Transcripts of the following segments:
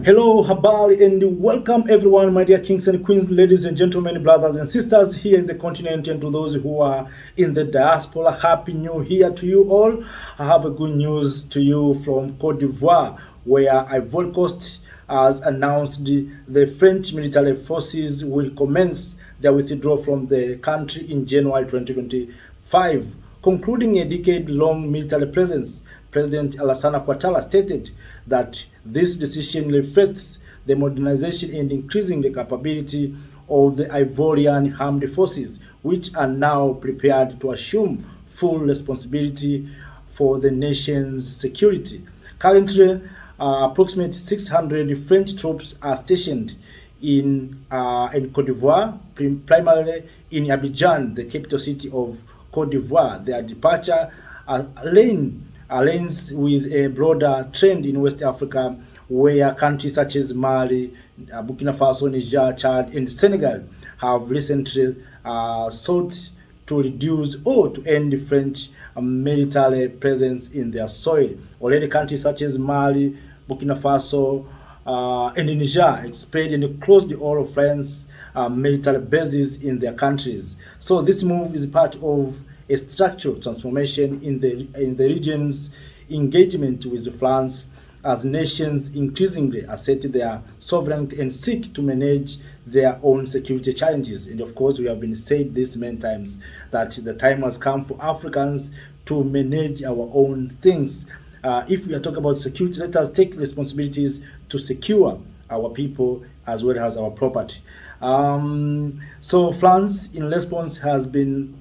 Hello, habari, and welcome everyone, my dear kings and queens, ladies and gentlemen, brothers and sisters here in the continent, and to those who are in the diaspora. Happy New Year to you all. I have a good news to you from Cote d'Ivoire, where Ivory Coast has announced the French military forces will commence their withdrawal from the country in January 2025, concluding a decade-long military presence. President Alassane Ouattara stated that this decision reflects the modernization and increasing the capability of the Ivorian armed forces, which are now prepared to assume full responsibility for the nation's security. Currently, approximately 600 French troops are stationed in Cote d'Ivoire, primarily in Abidjan, the capital city of Cote d'Ivoire. Their departure aligns with a broader trend in West Africa, where countries such as Mali, Burkina Faso, Niger, Chad, and Senegal have recently sought to reduce or to end the French military presence in their soil. Already countries such as Mali, Burkina Faso, and Niger expelled and closed all of France's military bases in their countries. So this move is part of a structural transformation in the region's engagement with France, as nations increasingly assert their sovereignty and seek to manage their own security challenges. And of course, we have been said this many times that the time has come for Africans to manage our own things. If we are talking about security, let us take responsibilities to secure our people as well as our property. So France, in response, has been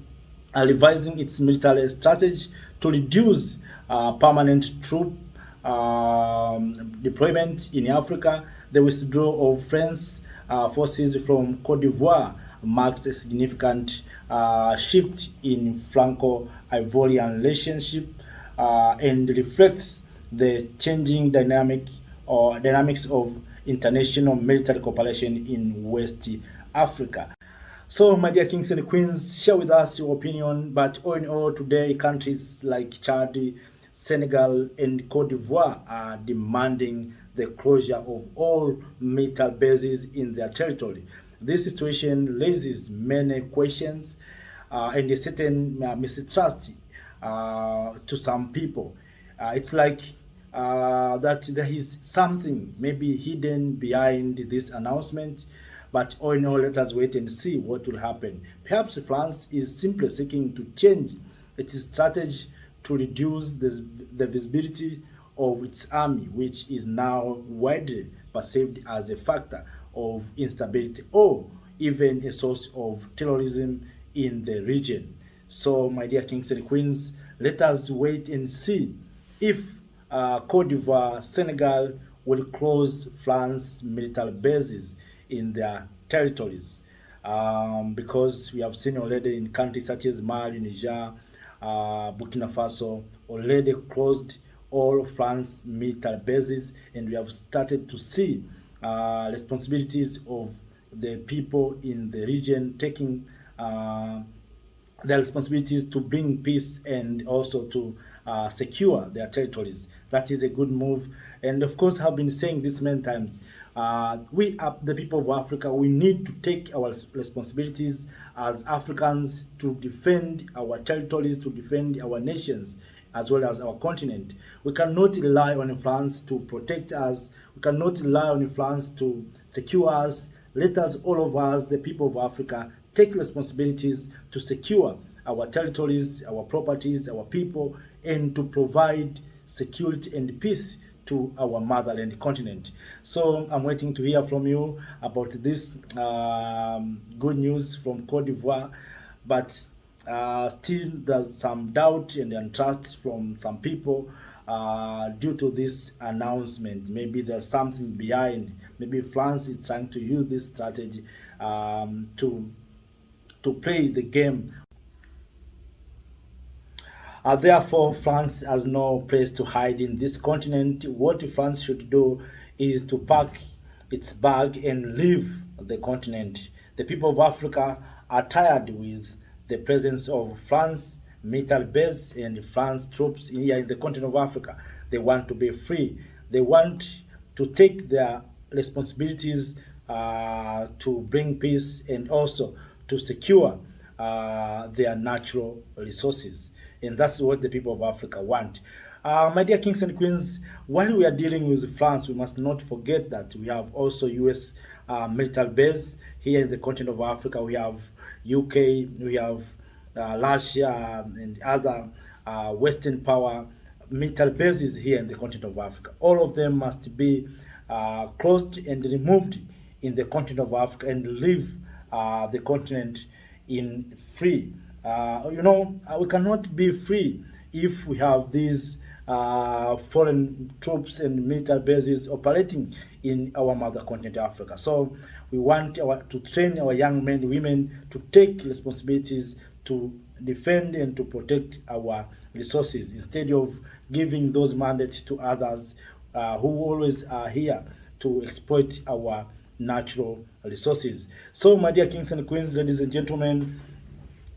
revising its military strategy to reduce permanent troop deployment in Africa. The withdrawal of French forces from Cote d'Ivoire marks a significant shift in Franco-Ivorian relationship and reflects the changing dynamics of international military cooperation in West Africa. So, my dear kings and queens, share with us your opinion. But all in all, today, countries like Chad, Senegal, and Cote d'Ivoire are demanding the closure of all military bases in their territory. This situation raises many questions and a certain mistrust to some people. It's like that there is something maybe hidden behind this announcement. But all in all, let us wait and see what will happen. Perhaps France is simply seeking to change its strategy to reduce the visibility of its army, which is now widely perceived as a factor of instability or even a source of terrorism in the region. So, my dear kings and queens, let us wait and see if Cote d'Ivoire, Senegal will close France's military bases in their territories, because we have seen already in countries such as Mali, Niger, Burkina Faso already closed all France military bases, and we have started to see responsibilities of the people in the region taking their responsibilities to bring peace and also to secure their territories. That is a good move. And of course, I've been saying this many times. We are the people of Africa. We need to take our responsibilities as Africans to defend our territories, to defend our nations, as well as our continent. We cannot rely on France to protect us. We cannot rely on France to secure us. Let us, all of us, the people of Africa, take responsibilities to secure our territories, our properties, our people, and to provide security and peace to our motherland continent. So I'm waiting to hear from you about this good news from Cote d'Ivoire, but still there's some doubt and untrust from some people due to this announcement. Maybe there's something behind. Maybe France is trying to use this strategy to play the game. Therefore, France has no place to hide in this continent. What France should do is to pack its bag and leave the continent. The people of Africa are tired with the presence of France military base and France troops here in the continent of Africa. They want to be free. They want to take their responsibilities to bring peace and also to secure their natural resources. And that's what the people of Africa want. My dear kings and queens, while we are dealing with France, we must not forget that we have also US military base here in the continent of Africa. We have UK, we have Russia, and other Western power military bases here in the continent of Africa. All of them must be closed and removed in the continent of Africa and leave the continent in free. We cannot be free if we have these foreign troops and military bases operating in our mother continent, Africa. So we want to train our young men and women to take responsibilities to defend and to protect our resources instead of giving those mandates to others who always are here to exploit our natural resources. So, my dear kings and queens, ladies and gentlemen,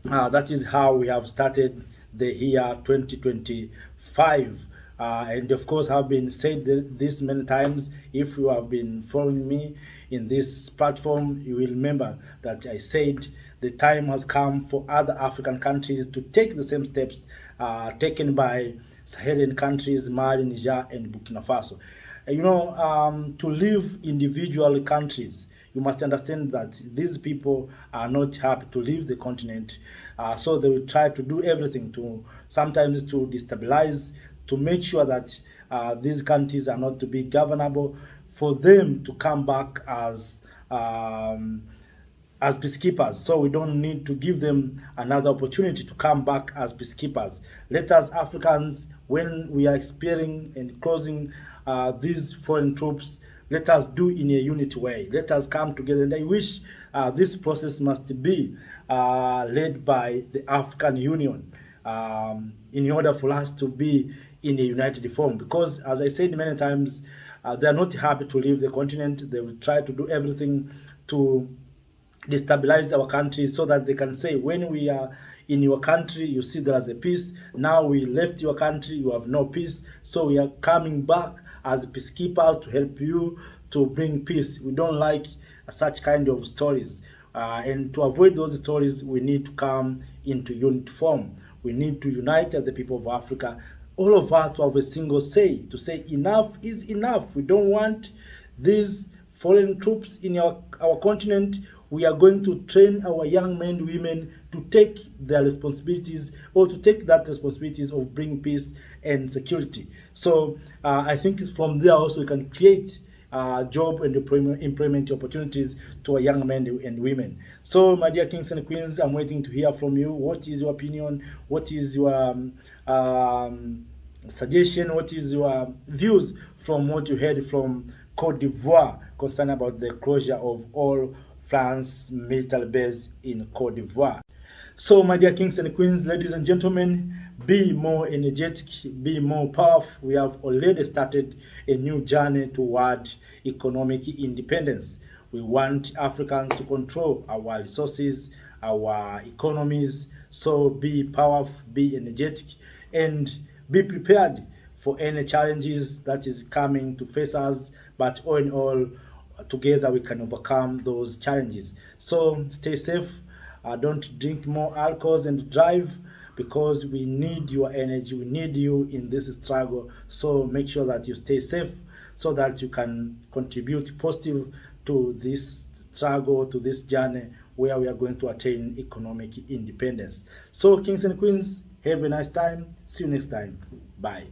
that is how we have started the year 2025. And of course, I've been said this many times. If you have been following me in this platform, you will remember that I said the time has come for other African countries to take the same steps taken by Sahelian countries, Mali, Niger, and Burkina Faso. To leave individual countries, you must understand that these people are not happy to leave the continent. So they will try to do everything sometimes to destabilize, to make sure that these countries are not to be governable, for them to come back as peacekeepers. So we don't need to give them another opportunity to come back as peacekeepers. Let us Africans, when we are experiencing and closing these foreign troops, let us do in a unit way. Let us come together. And I wish this process must be led by the African Union in order for us to be in a united form. Because, as I said many times, they are not happy to leave the continent. They will try to do everything to destabilize our country so that they can say, when we are in your country, you see there is a peace. Now we left your country, you have no peace. So we are coming back as peacekeepers to help you to bring peace. We don't like such kind of stories. And to avoid those stories, we need to come into unit form. We need to unite as the people of Africa. All of us to have a single say, to say enough is enough. We don't want these foreign troops in our continent. We are going to train our young men and women to take their responsibilities, or to take that responsibilities of bringing peace and security. So I think from there also we can create job and employment opportunities to our young men and women. So, my dear kings and queens, I'm waiting to hear from you. What is your opinion? What is your suggestion? What is your views from what you heard from Cote d'Ivoire concerning about the closure of all France military base in Cote d'Ivoire? So, my dear kings and queens, ladies and gentlemen, be more energetic, be more powerful. We have already started a new journey toward economic independence. We want Africans to control our resources, our economies. So be powerful, be energetic, and be prepared for any challenges that is coming to face us. But all in all, together we can overcome those challenges. So stay safe. Don't drink more alcohols and drive, because we need your energy. We need you in this struggle. So make sure that you stay safe so that you can contribute positive to this struggle, to this journey where we are going to attain economic independence. So, kings and queens, have a nice time. See you next time. Bye.